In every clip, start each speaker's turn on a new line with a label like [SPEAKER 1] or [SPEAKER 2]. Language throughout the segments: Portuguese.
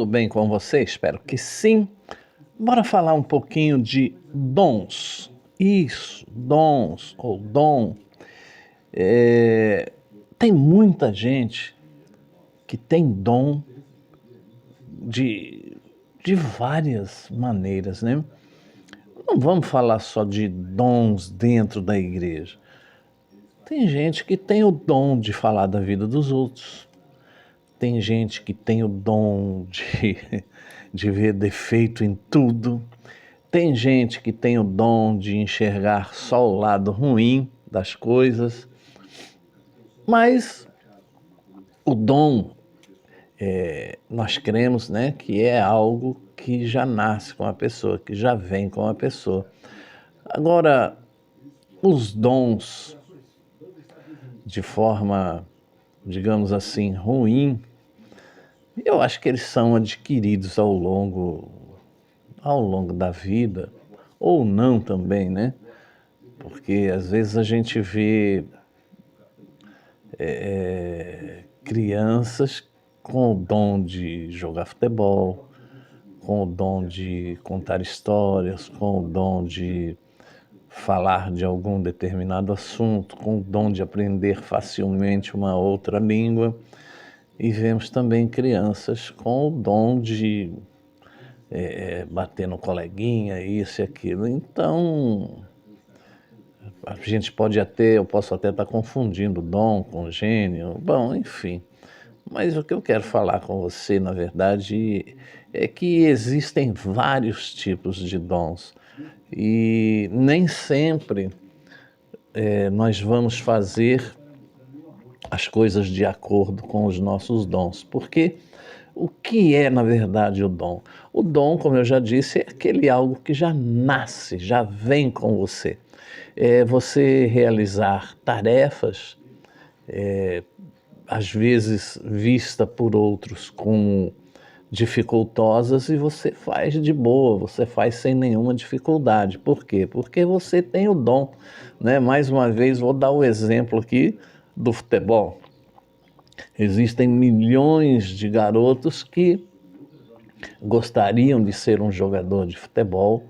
[SPEAKER 1] Tudo bem com você? Espero que sim. Bora falar um pouquinho de dons. Isso, dons ou dom. Tem muita gente que tem dom de, de várias maneiras, né? Não vamos falar só de dons dentro da igreja. Tem gente que tem o dom de falar da vida dos outros. Tem gente que tem o dom de ver defeito em tudo. Tem gente que tem o dom de enxergar só o lado ruim das coisas. Mas o dom, nós cremos, né, que é algo que já nasce com a pessoa, que já vem com a pessoa. Agora, os dons, de forma, digamos assim, ruim, eu acho que eles são adquiridos ao longo da vida, ou não também, né? Porque às vezes a gente vê crianças com o dom de jogar futebol, com o dom de contar histórias, com o dom de falar de algum determinado assunto, com o dom de aprender facilmente uma outra língua. E vemos também crianças com o dom de bater no coleguinha, isso e aquilo. Então, eu posso até estar confundindo dom com gênio, bom, enfim. Mas o que eu quero falar com você, na verdade, é que existem vários tipos de dons e nem sempre nós vamos fazer as coisas de acordo com os nossos dons, porque o que é, na verdade, o dom? O dom, como eu já disse, é aquele algo que já nasce, já vem com você. É você realizar tarefas, às vezes vista por outros como dificultosas, e você faz de boa, você faz sem nenhuma dificuldade. Por quê? Porque você tem o dom, né? Mais uma vez, vou dar o exemplo aqui do futebol. Existem milhões de garotos que gostariam de ser um jogador de futebol,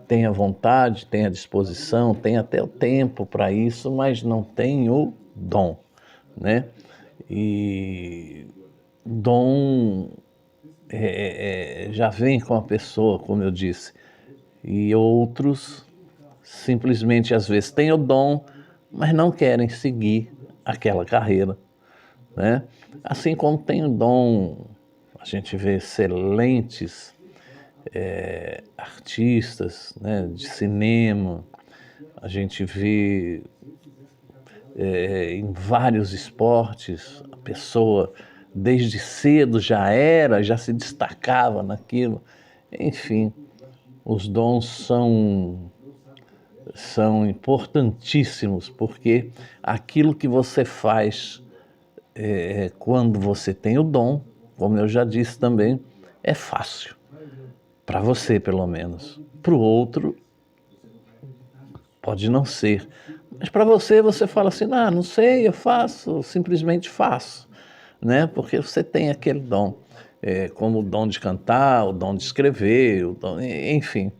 [SPEAKER 1] têm a vontade, têm a disposição, têm até o tempo para isso, mas não têm o dom, né? E dom já vem com a pessoa, como eu disse, e outros simplesmente às vezes têm o dom, mas não querem seguir aquela carreira, né? Assim como tem o dom, a gente vê excelentes artistas, né, de cinema, a gente vê em vários esportes, a pessoa desde cedo já se destacava naquilo. Enfim, os dons são importantíssimos, porque aquilo que você faz quando você tem o dom, como eu já disse também, é fácil. Para você, pelo menos. Para o outro, pode não ser. Mas para você, você fala assim, não sei, eu faço, simplesmente faço, né? Porque você tem aquele dom, como o dom de cantar, o dom de escrever, enfim.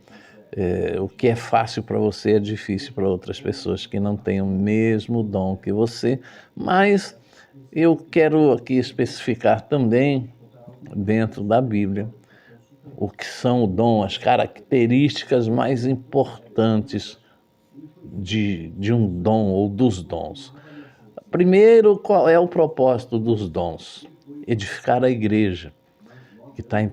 [SPEAKER 1] O que é fácil para você é difícil para outras pessoas que não têm o mesmo dom que você. Mas eu quero aqui especificar também, dentro da Bíblia, o que são o dom, as características mais importantes de um dom ou dos dons. Primeiro, qual é o propósito dos dons? Edificar a igreja, que está em 1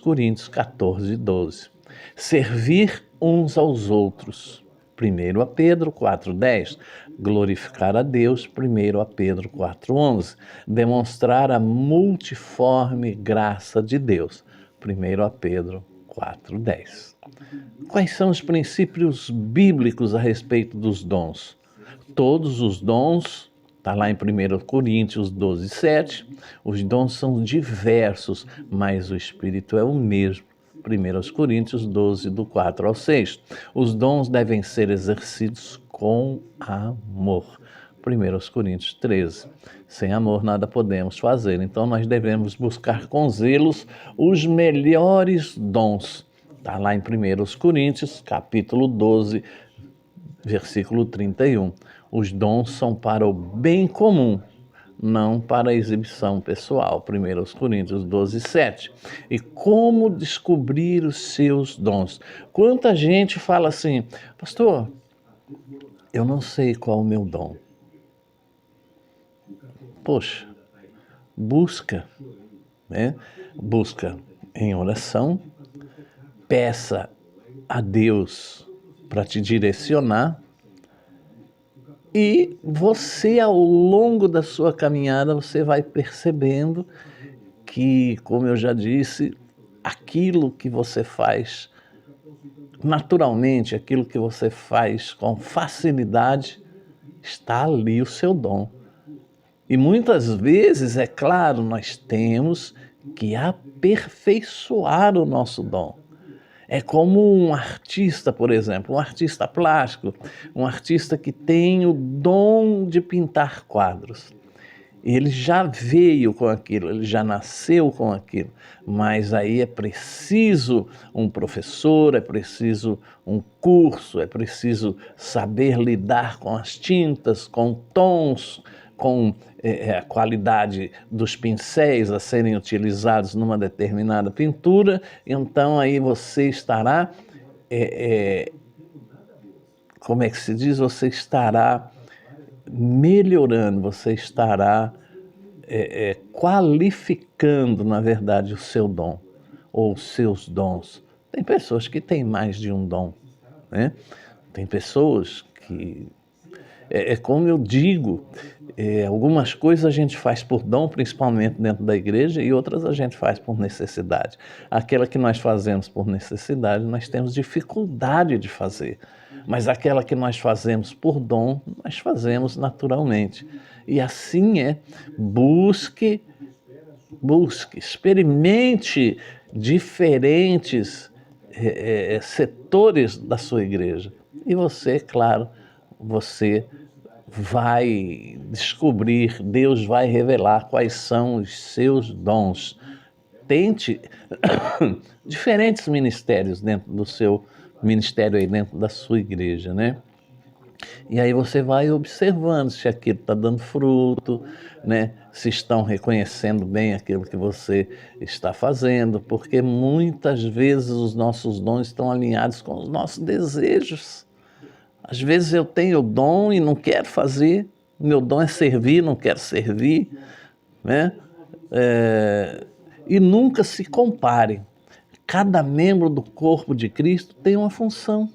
[SPEAKER 1] Coríntios 14, 12. Servir uns aos outros. 1 Pedro 4,10. Glorificar a Deus. 1 Pedro 4,11. Demonstrar a multiforme graça de Deus. 1 Pedro 4,10. Quais são os princípios bíblicos a respeito dos dons? Todos os dons, está lá em 1 Coríntios 12, 7, os dons são diversos, mas o Espírito é o mesmo. 1 Coríntios 12, do 4 ao 6. Os dons devem ser exercidos com amor. 1 Coríntios 13. Sem amor nada podemos fazer. Então nós devemos buscar com zelos os melhores dons. Está lá em 1 Coríntios, capítulo 12, versículo 31. Os dons são para o bem comum, não para a exibição pessoal. 1 Coríntios 12, 7. E como descobrir os seus dons? Quanta gente fala assim, pastor, eu não sei qual é o meu dom. Poxa, busca, né? Busca em oração, peça a Deus para te direcionar e você, ao longo da sua caminhada, você vai percebendo que, como eu já disse, aquilo que você faz naturalmente, aquilo que você faz com facilidade, está ali o seu dom. E muitas vezes, é claro, nós temos que aperfeiçoar o nosso dom. É como um artista, por exemplo, um artista plástico, um artista que tem o dom de pintar quadros. Ele já veio com aquilo, ele já nasceu com aquilo, mas aí é preciso um professor, é preciso um curso, é preciso saber lidar com as tintas, com tons, com a qualidade dos pincéis a serem utilizados numa determinada pintura. Então aí você estará, como é que se diz? Você estará melhorando, você estará qualificando, na verdade, o seu dom ou os seus dons. Tem pessoas que têm mais de um dom, né? Tem pessoas que, como eu digo, algumas coisas a gente faz por dom, principalmente dentro da igreja, e outras a gente faz por necessidade. Aquela que nós fazemos por necessidade, nós temos dificuldade de fazer. Mas aquela que nós fazemos por dom, nós fazemos naturalmente. E assim busque, experimente diferentes setores da sua igreja. E você, claro, você vai descobrir, Deus vai revelar quais são os seus dons. Tente diferentes ministérios dentro do seu ministério, aí dentro da sua igreja, né? E aí você vai observando se aquilo está dando fruto, né? Se estão reconhecendo bem aquilo que você está fazendo, porque muitas vezes os nossos dons estão alinhados com os nossos desejos. Às vezes eu tenho o dom e não quero fazer, meu dom é servir, não quero servir, né? E nunca se compare. Cada membro do corpo de Cristo tem uma função,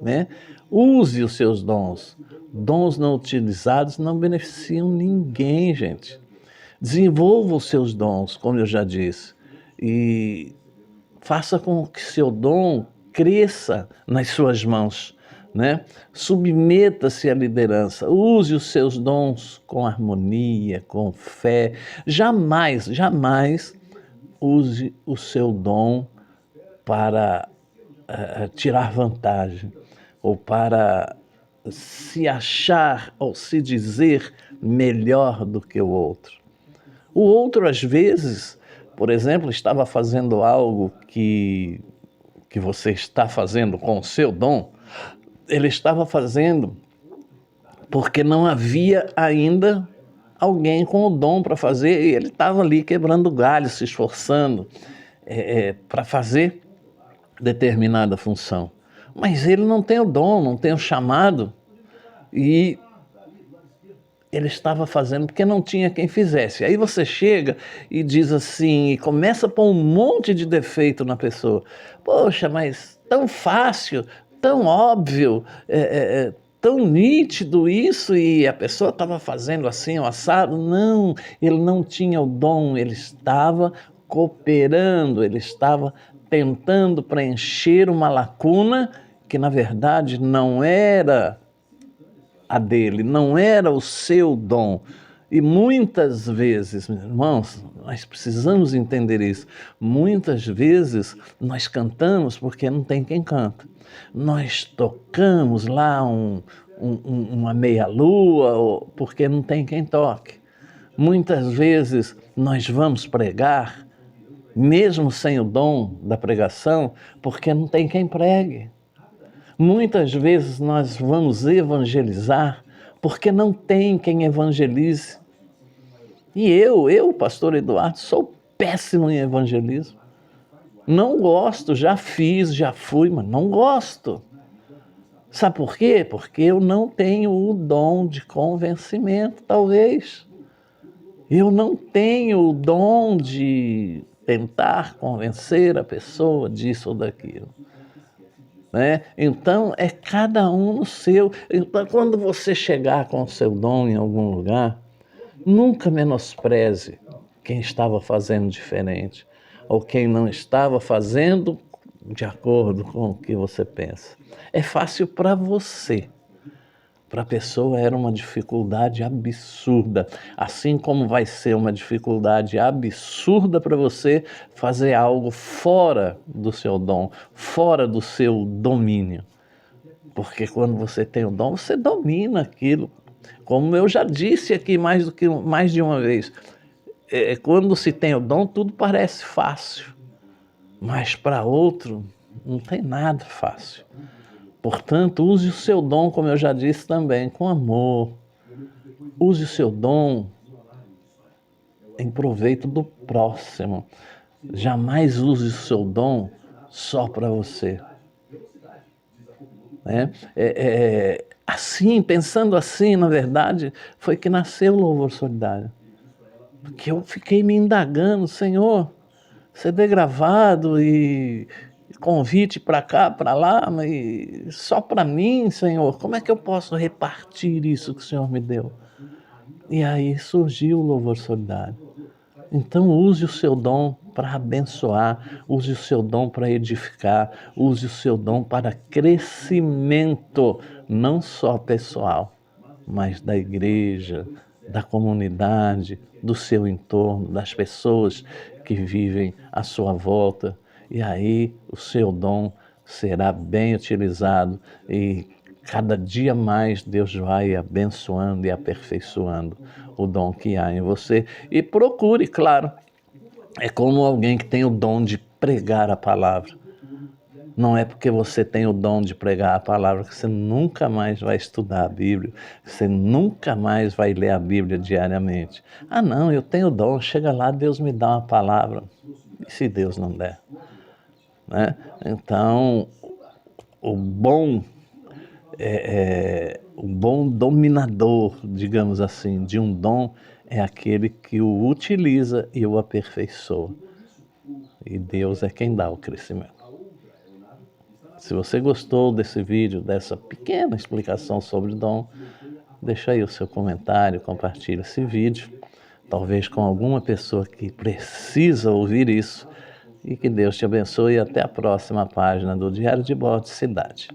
[SPEAKER 1] né? Use os seus dons. Dons não utilizados não beneficiam ninguém, gente. Desenvolva os seus dons, como eu já disse, e faça com que seu dom cresça nas suas mãos, né? Submeta-se à liderança, use os seus dons com harmonia, com fé. Jamais use o seu dom para tirar vantagem ou para se achar ou se dizer melhor do que o outro. O outro, às vezes, por exemplo, estava fazendo algo que você está fazendo com o seu dom. Ele estava fazendo porque não havia ainda alguém com o dom para fazer, e ele estava ali quebrando galho, se esforçando para fazer determinada função. Mas ele não tem o dom, não tem o chamado, e ele estava fazendo porque não tinha quem fizesse. Aí você chega e diz assim, e começa a pôr um monte de defeito na pessoa. Poxa, mas tão fácil, tão óbvio, tão nítido isso, e a pessoa estava fazendo assim, o assado. Não, ele não tinha o dom, ele estava cooperando, ele estava tentando preencher uma lacuna que, na verdade, não era a dele, não era o seu dom. E muitas vezes, meus irmãos, nós precisamos entender isso. Muitas vezes nós cantamos porque não tem quem canta. Nós tocamos lá uma meia-lua, porque não tem quem toque. Muitas vezes nós vamos pregar, mesmo sem o dom da pregação, porque não tem quem pregue. Muitas vezes nós vamos evangelizar, porque não tem quem evangelize. E eu, pastor Eduardo, sou péssimo em evangelismo. Não gosto, já fiz, já fui, mas não gosto. Sabe por quê? Porque eu não tenho o dom de convencimento, talvez. Eu não tenho o dom de tentar convencer a pessoa disso ou daquilo. Né? Então, é cada um no seu. Então, quando você chegar com o seu dom em algum lugar, nunca menospreze quem estava fazendo diferente ou quem não estava fazendo de acordo com o que você pensa. É fácil para você. Para a pessoa era uma dificuldade absurda, assim como vai ser uma dificuldade absurda para você fazer algo fora do seu dom, fora do seu domínio. Porque quando você tem o dom, você domina aquilo. Como eu já disse aqui mais de uma vez, quando se tem o dom, tudo parece fácil, mas para outro não tem nada fácil. Portanto, use o seu dom, como eu já disse também, com amor. Use o seu dom em proveito do próximo. Jamais use o seu dom só para você. Assim, pensando assim, na verdade, foi que nasceu o Louvor Solidário. Porque eu fiquei me indagando, Senhor, CD gravado e convite para cá, para lá, mas só para mim, Senhor, como é que eu posso repartir isso que o Senhor me deu? E aí surgiu o Louvor Solidário. Então use o seu dom para abençoar, use o seu dom para edificar, use o seu dom para crescimento, não só pessoal, mas da igreja, da comunidade, do seu entorno, das pessoas que vivem à sua volta. E aí o seu dom será bem utilizado e cada dia mais Deus vai abençoando e aperfeiçoando o dom que há em você. E procure, claro, é como alguém que tem o dom de pregar a palavra. Não é porque você tem o dom de pregar a palavra que você nunca mais vai estudar a Bíblia, que você nunca mais vai ler a Bíblia diariamente. Ah, não, eu tenho o dom, chega lá, Deus me dá uma palavra. E se Deus não der? Né? Então, o bom dominador, digamos assim, de um dom é aquele que o utiliza e o aperfeiçoa. E Deus é quem dá o crescimento. Se você gostou desse vídeo, dessa pequena explicação sobre o dom, deixa aí o seu comentário, compartilha esse vídeo, talvez com alguma pessoa que precisa ouvir isso, e que Deus te abençoe e até a próxima página do Diário de Bordo Cidade.